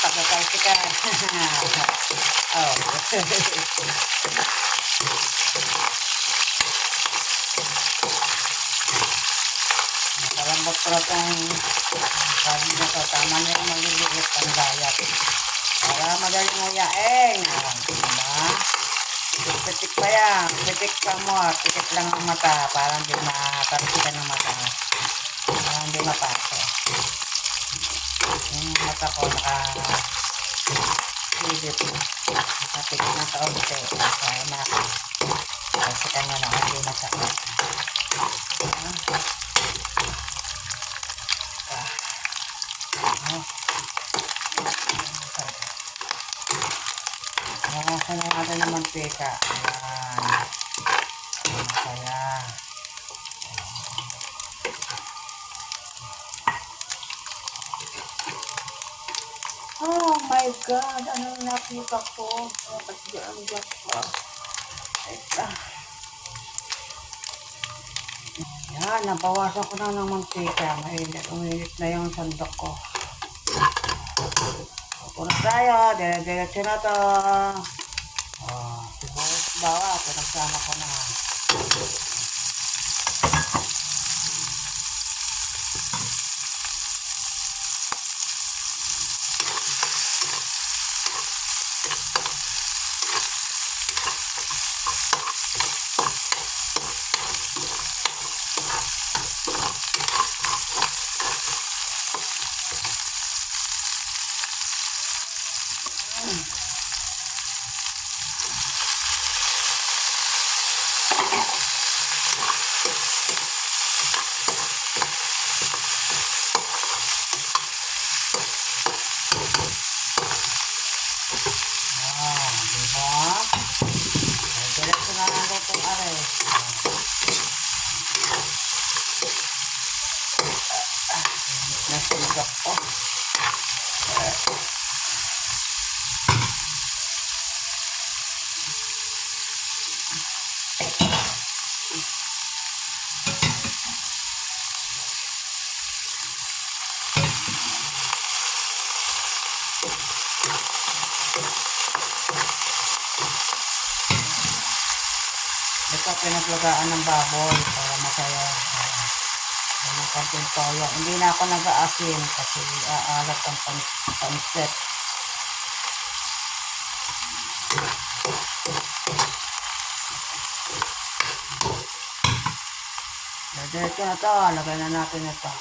pagkakalsikan. Oh. Nakalambot ko na itong sabi na ito. Tama na yung maliliit ang gayat. Para madaling nguyain. Diba? Pitik pa yan. Pitik pa mo. Pitik lang ang mata. Para hindi matarsikan ng mata. Para hindi mapaso. Yung mata ko naka-silip. Nakapitik na kaunti. Kaya tarsikan mo na hindi masakit. Nakasan na natin ng mantika. Ayan. Masaya. Oh my God! Anong nakita ko? Ba't dyan pa? Yan, nabawasan ko na ng mantika. Uminit na yung sandok ko. Punas tayo. Dire-diretso na to. Sibuyas bawat. Pinagsama ko na. Diba? Diretso na lang itong aray. Nasigap ko. Ito pinaglagaan ng baboy para masaya. Ano konting toyo. Hindi na ako nag-aasin kasi aalat ang pansit. Diretso na to. Lagay na natin ito.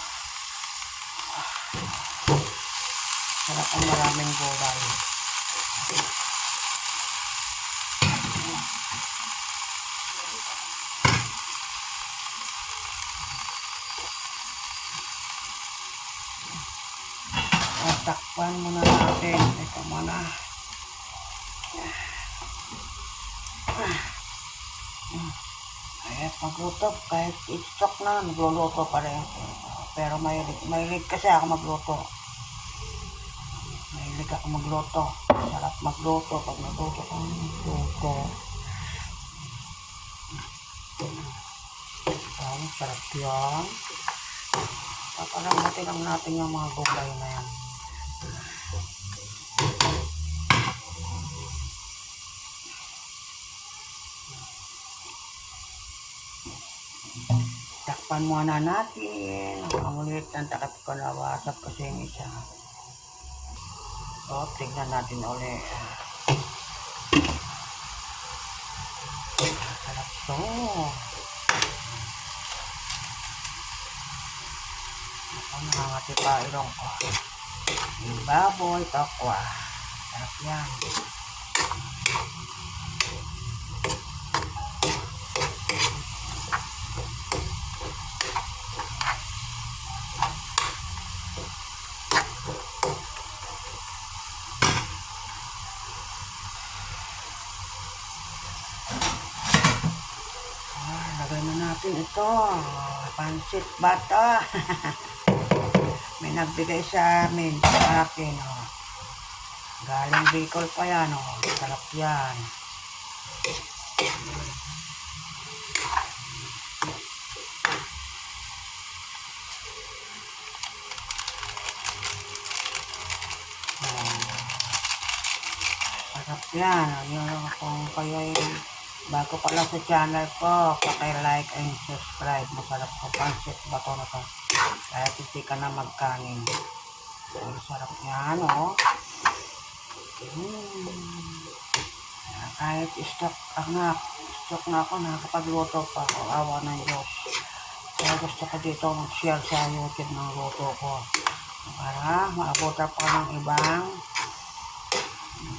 Sarap ang maraming gulay. Takpan muna natin. Ito muna. Kahit magluto, kahit i-stock na, magluluto pa rin. Pero mahilig kasi ako magluto. Mahilig ako magluto. Sarap magluto pag nagluto ko magluto. Sarap yan. Papalambutin lang natin yung mga gulay na yan. Takpan muna natin. Ulit ng takap ko na wasap kasi yung isa. So, tignan natin ulit. Sarap to. Ako nakangati pa ilong ko. Yung baboy, tokwa. Sarap yan. Lagay na natin ito. Pansit bata. May nagbigay sa amin, sa akin. Galing Bicol pa yan. Sarap yan. Yan, yun, kung kayo bago pa lang sa channel ko, paki-like and subscribe. Masarap ko pancit bato na to. Kahit hindi ka na magkanin. Ang sarap yan, oh. Kahit stock na ako, nakakapagluto pa ako. Awa ng Diyos. Kaya gusto ko dito mag-share sa YouTube ng luto ko. Para maabutan pa ng ibang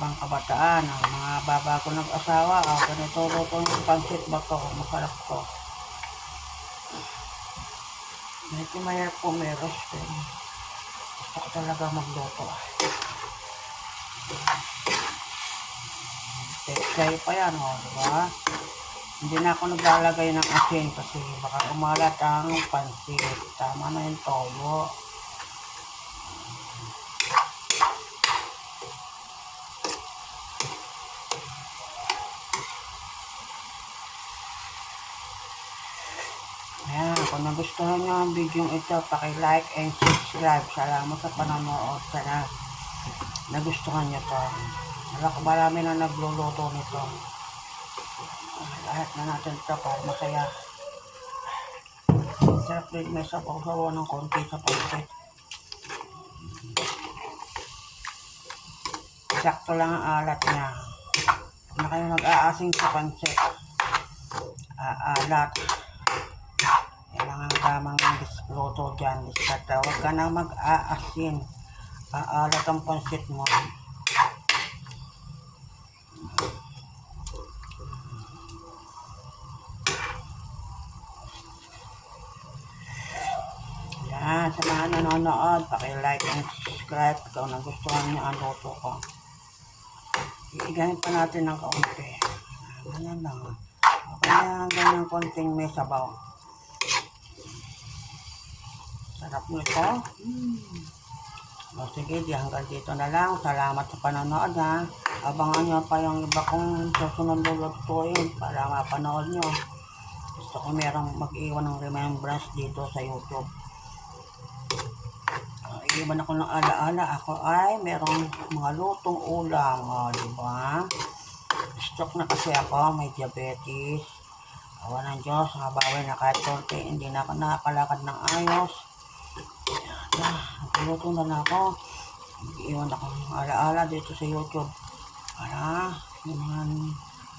kabataan, mga babago nag-asawa, ganito luto ng pancit bato, masarap ko. Medyo mayroon po meron, pero gusto ko talaga magluto. Kayo pa yan, diba? Hindi na ako naglalagay ng asin kasi baka umalat ang pancit. Tama na yung toyo. Ayan, kung nagustuhan nyo ang video ito, paki-like and subscribe. Salamat sa panonood. Sana nagustuhan nyo to. Marami na nagluluto nito. Lahat na natin ito para masaya. Sarap din, may sabaw-sabaw ng konti sa pancit. Sakto lang ang alat niya. Kung na kayo nag-aasing sa pancit, alat. Yan lang ang tamang luto dyan. Huwag ka na mag-aasin. Aalat ang pancit mo. Yan, sa mga nanonood, paki-like and subscribe kung nagustuhan niyo ang luto ko. Iigahin pa natin ng kaunti. Ganyan lang. Okay na, ganyan konting may sabaw. Sarap nito. O sige, hanggang dito na lang. Salamat sa panonood, ha. Abangan nyo pa yung iba kong susunod lulutuin para mapanood nyo. Gusto ko merong mag-iwan ng remembrance dito sa YouTube. Iwan ako ng alaala. Ako ay merong mga lutong ulam. O, diba? Stroke na kasi ako. May diabetes. Awa ng Diyos. Nabawi na kahit konti. Hindi na ako nakakalakad ng ayos. Nagluto na ako. Iwan ako ng alaala dito sa YouTube. Para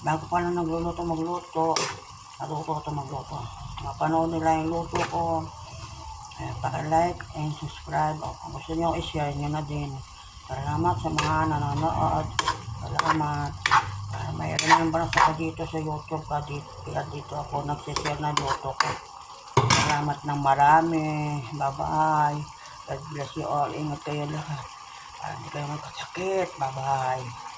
bago pa lang magluto. Natuto ko magluto. Mapanood nila yung luto ko. Paki-like and subscribe. Kung gusto nyo, i-share nyo na din. Salamat sa mga nanonood. Salamat. Para may remembrance ako dito sa YouTube. Kaya dito ako nagsishare na luto ko. Salamat ng marami. Bye-bye. God bless you all. Ingat kayo lahat. Para hindi kayo magkasakit. Bye-bye.